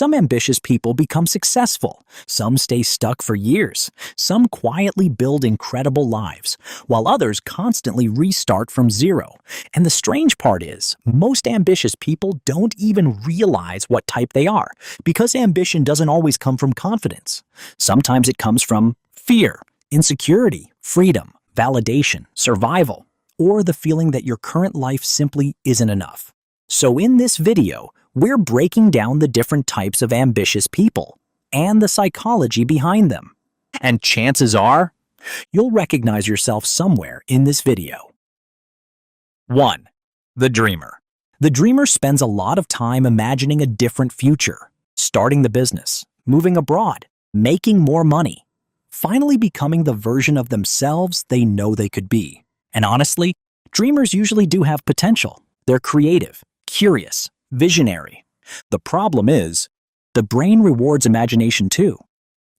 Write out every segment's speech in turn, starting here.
Some ambitious people become successful, some stay stuck for years, some quietly build incredible lives, while others constantly restart from zero. And the strange part is, most ambitious people don't even realize what type they are, because ambition doesn't always come from confidence. Sometimes it comes from fear, insecurity, freedom, validation, survival, or the feeling that your current life simply isn't enough. So in this video, we're breaking down the different types of ambitious people and the psychology behind them. And chances are, you'll recognize yourself somewhere in this video. 1. The dreamer. The dreamer spends a lot of time imagining a different future, starting the business, moving abroad, making more money, finally becoming the version of themselves they know they could be. And honestly, dreamers usually do have potential. They're creative, curious, visionary. The problem is, the brain rewards imagination too.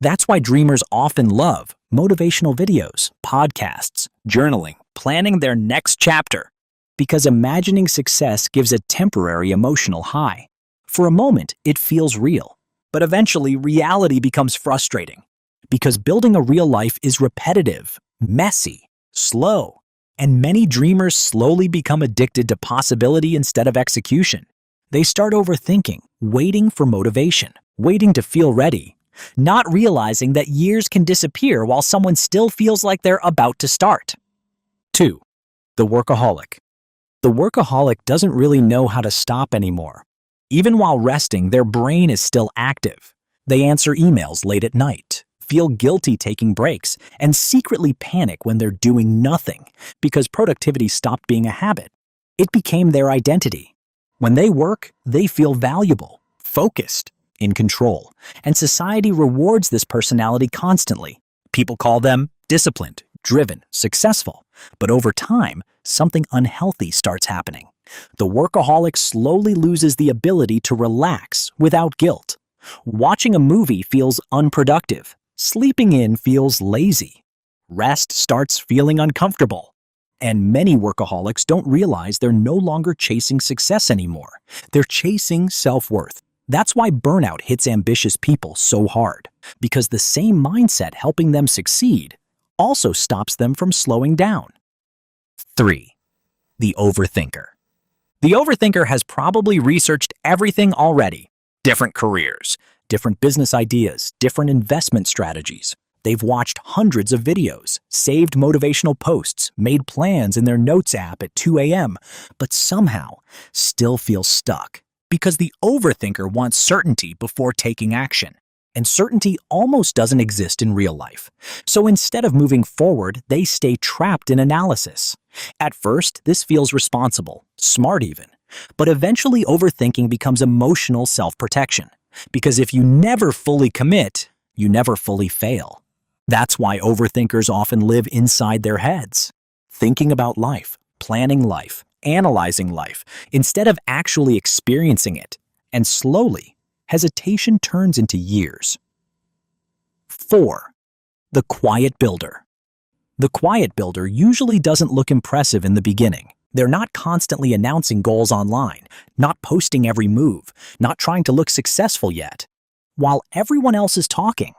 That's why dreamers often love motivational videos, podcasts, journaling, planning their next chapter. Because imagining success gives a temporary emotional high. For a moment, it feels real. But eventually, reality becomes frustrating. Because building a real life is repetitive, messy, slow. And many dreamers slowly become addicted to possibility instead of execution. They start overthinking, waiting for motivation, waiting to feel ready, not realizing that years can disappear while someone still feels like they're about to start. 2. The workaholic. The workaholic doesn't really know how to stop anymore. Even while resting, their brain is still active. They answer emails late at night, feel guilty taking breaks, and secretly panic when they're doing nothing because productivity stopped being a habit. It became their identity. When they work, they feel valuable, focused, in control, and society rewards this personality constantly. People call them disciplined, driven, successful. But over time, something unhealthy starts happening. The workaholic slowly loses the ability to relax without guilt. Watching a movie feels unproductive. Sleeping in feels lazy. Rest starts feeling uncomfortable. And many workaholics don't realize they're no longer chasing success anymore. They're chasing self-worth. That's why burnout hits ambitious people so hard. Because the same mindset helping them succeed also stops them from slowing down. 3. The overthinker. The overthinker has probably researched everything already. Different careers, different business ideas, different investment strategies. They've watched hundreds of videos, saved motivational posts, made plans in their notes app at 2 a.m., but somehow still feel stuck. Because the overthinker wants certainty before taking action. And certainty almost doesn't exist in real life. So instead of moving forward, they stay trapped in analysis. At first, this feels responsible, smart even. But eventually overthinking becomes emotional self-protection. Because if you never fully commit, you never fully fail. That's why overthinkers often live inside their heads, thinking about life, planning life, analyzing life, instead of actually experiencing it. And slowly, hesitation turns into years. 4. The quiet builder. The quiet builder usually doesn't look impressive in the beginning. They're not constantly announcing goals online, not posting every move, not trying to look successful yet, while everyone else is talking.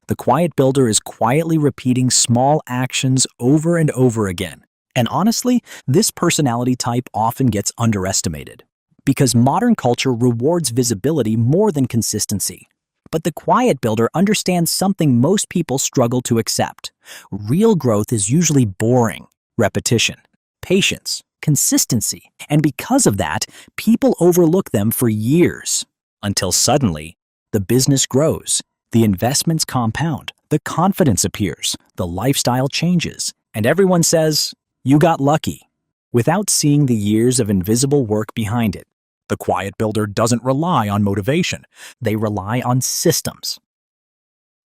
The quiet builder is quietly repeating small actions over and over again. And honestly, this personality type often gets underestimated. Because modern culture rewards visibility more than consistency. But the quiet builder understands something most people struggle to accept. Real growth is usually boring, repetition, patience, consistency. And because of that, people overlook them for years. Until suddenly, the business grows. The investments compound, the confidence appears, the lifestyle changes, and everyone says, "You got lucky," without seeing the years of invisible work behind it. The quiet builder doesn't rely on motivation. They rely on systems.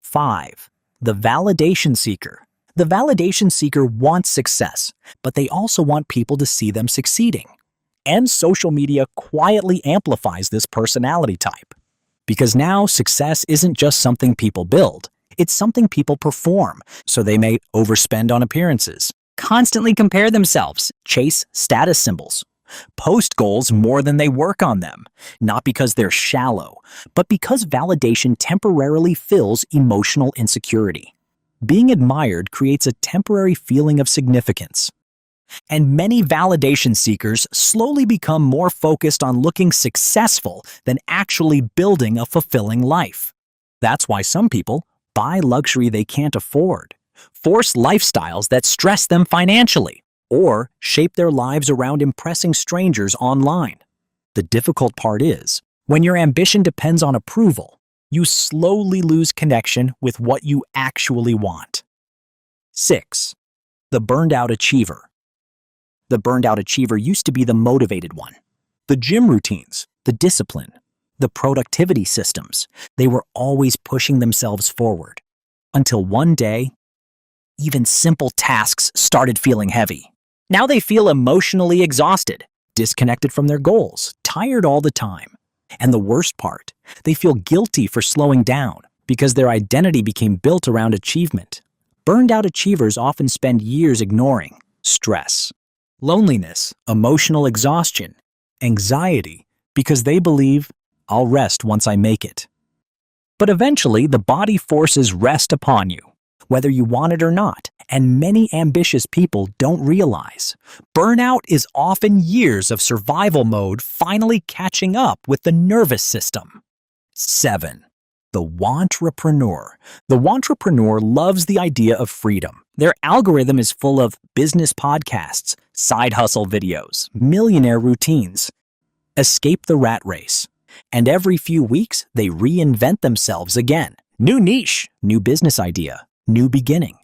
5. The validation seeker. The validation seeker wants success, but they also want people to see them succeeding. And social media quietly amplifies this personality type. Because now success isn't just something people build, it's something people perform, so they may overspend on appearances, constantly compare themselves, chase status symbols, post goals more than they work on them, not because they're shallow, but because validation temporarily fills emotional insecurity. Being admired creates a temporary feeling of significance. And many validation seekers slowly become more focused on looking successful than actually building a fulfilling life. That's why some people buy luxury they can't afford, force lifestyles that stress them financially, or shape their lives around impressing strangers online. The difficult part is, when your ambition depends on approval, you slowly lose connection with what you actually want. 6. The burned out achiever. The burned out achiever used to be the motivated one. The gym routines, the discipline, the productivity systems, they were always pushing themselves forward. Until one day, even simple tasks started feeling heavy. Now they feel emotionally exhausted, disconnected from their goals, tired all the time. And the worst part, they feel guilty for slowing down because their identity became built around achievement. Burned out achievers often spend years ignoring stress, loneliness, emotional exhaustion, anxiety, because they believe, I'll rest once I make it. But eventually, the body forces rest upon you, whether you want it or not, and many ambitious people don't realize. Burnout is often years of survival mode finally catching up with the nervous system. 7. The wantrepreneur. The wantrepreneur loves the idea of freedom. Their algorithm is full of business podcasts, side hustle videos, millionaire routines. Escape the rat race. And every few weeks, they reinvent themselves again. New niche, new business idea, new beginning.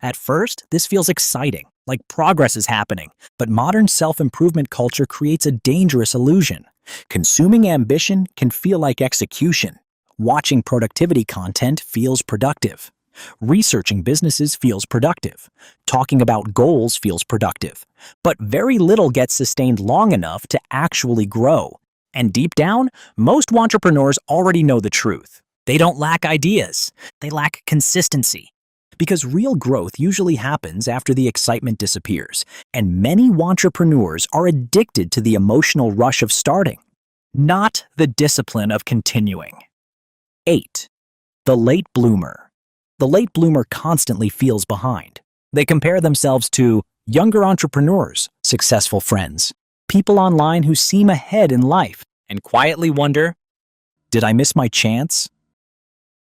At first, this feels exciting, like progress is happening, but modern self-improvement culture creates a dangerous illusion. Consuming ambition can feel like execution. Watching productivity content feels productive. Researching businesses feels productive. Talking about goals feels productive. But very little gets sustained long enough to actually grow. And deep down, most entrepreneurs already know the truth. They don't lack ideas. They lack consistency. Because real growth usually happens after the excitement disappears, and many entrepreneurs are addicted to the emotional rush of starting, not the discipline of continuing. 8. The late bloomer. The late bloomer constantly feels behind. They compare themselves to younger entrepreneurs, successful friends, people online who seem ahead in life, and quietly wonder, did I miss my chance?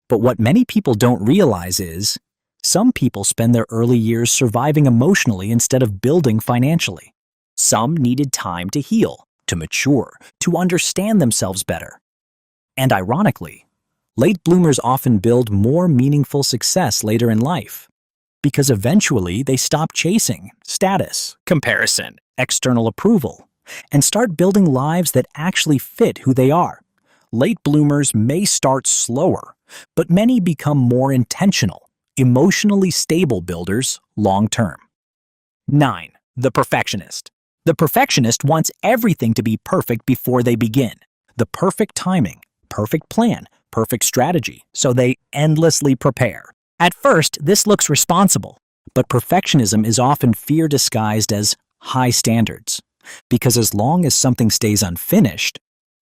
But what many people don't realize is, some people spend their early years surviving emotionally instead of building financially. Some needed time to heal, to mature, to understand themselves better. And ironically, late bloomers often build more meaningful success later in life, because eventually they stop chasing status, comparison, external approval, and start building lives that actually fit who they are. Late bloomers may start slower, but many become more intentional, emotionally stable builders long-term. 9. The perfectionist. The perfectionist wants everything to be perfect before they begin. The perfect timing, perfect plan, perfect strategy, so they endlessly prepare. At first, this looks responsible, but perfectionism is often fear disguised as high standards. Because as long as something stays unfinished,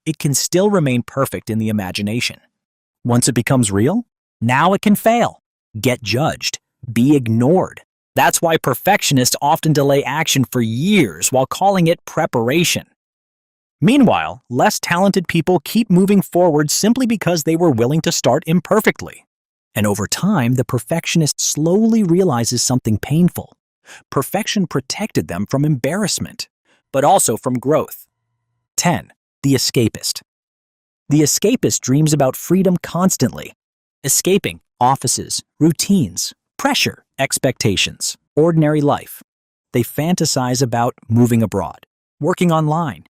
it can still remain perfect in the imagination. Once it becomes real, now it can fail, get judged, be ignored. That's why perfectionists often delay action for years while calling it preparation. Meanwhile, less talented people keep moving forward simply because they were willing to start imperfectly. And over time, the perfectionist slowly realizes something painful. Perfection protected them from embarrassment, but also from growth. 10. The escapist. The escapist dreams about freedom constantly, escaping offices, routines, pressure, expectations, ordinary life. They fantasize about moving abroad, working online,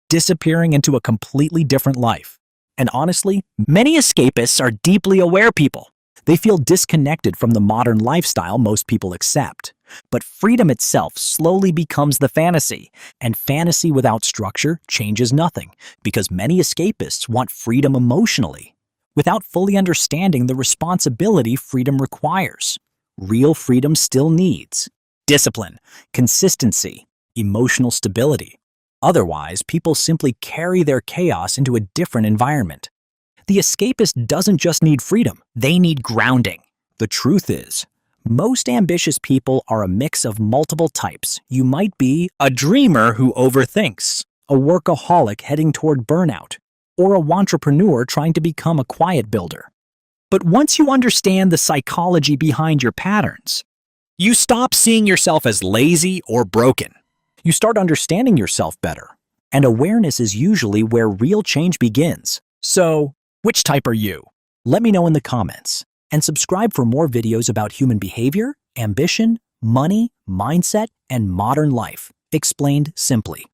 disappearing into a completely different life. And honestly, many escapists are deeply aware people. They feel disconnected from the modern lifestyle most people accept. But freedom itself slowly becomes the fantasy, and fantasy without structure changes nothing, because many escapists want freedom emotionally, without fully understanding the responsibility freedom requires. Real freedom still needs discipline, consistency, emotional stability. Otherwise, people simply carry their chaos into a different environment. The escapist doesn't just need freedom, they need grounding. The truth is, most ambitious people are a mix of multiple types. You might be a dreamer who overthinks, a workaholic heading toward burnout, or a wantrepreneur trying to become a quiet builder. But once you understand the psychology behind your patterns, you stop seeing yourself as lazy or broken. You start understanding yourself better, and awareness is usually where real change begins. So, which type are you? Let me know in the comments, and subscribe for more videos about human behavior, ambition, money, mindset, and modern life, explained simply.